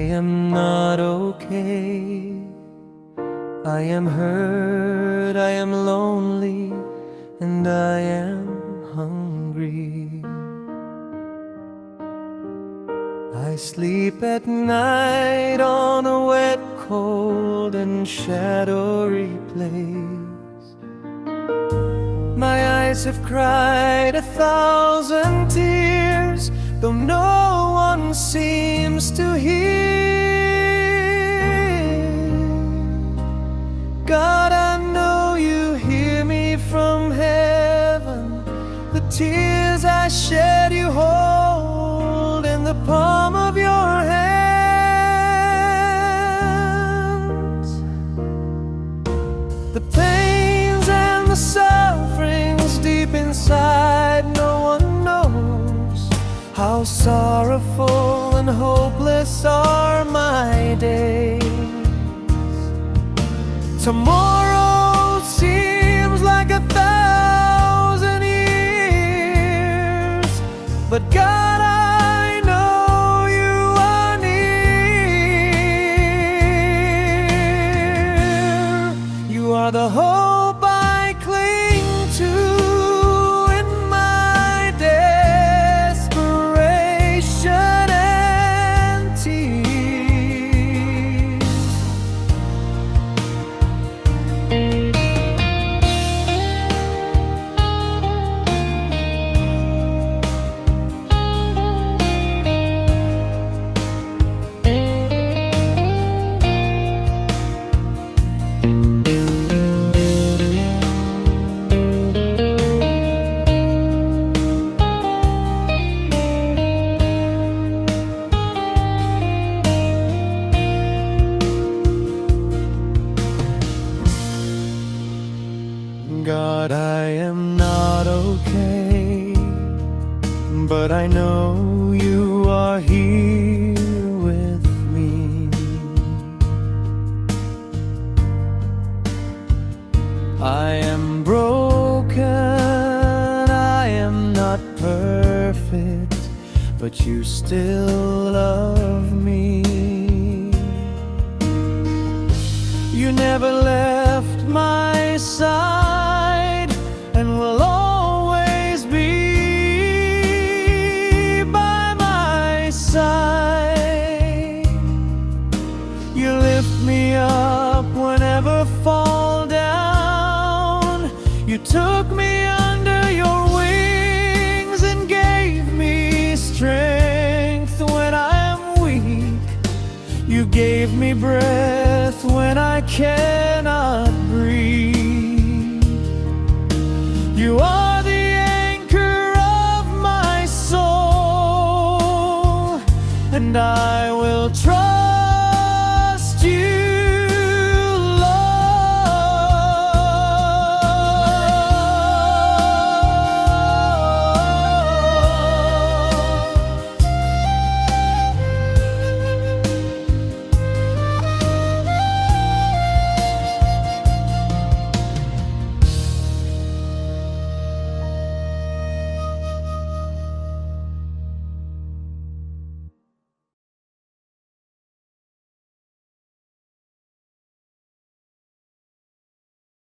am not okay. I am hurt, I am lonely, and I am hungry. I sleep at night on a wet, cold, and shadowy place. My eyes have cried 1,000 tears, though no one seems to hear. God, I know you hear me from heaven. The tears I shed you hold in the palm of your hands. The pains and the sufferings deep inside, no one knows. How sorrowful and hopeless are my days. Tomorrow seems like 1,000 years, but God, I know you are near. You are the hope I cling to in my desperation and tears. God, I am not okay, but I know you are here with me. I am broken, I am not perfect, but you still love me. You never left my side and will always be by my side. You lift me up whenever I fall down. You took me under your wings and gave me strength when I am weak. You gave me breath when I cannot breathe. You are the anchor of my soul, and I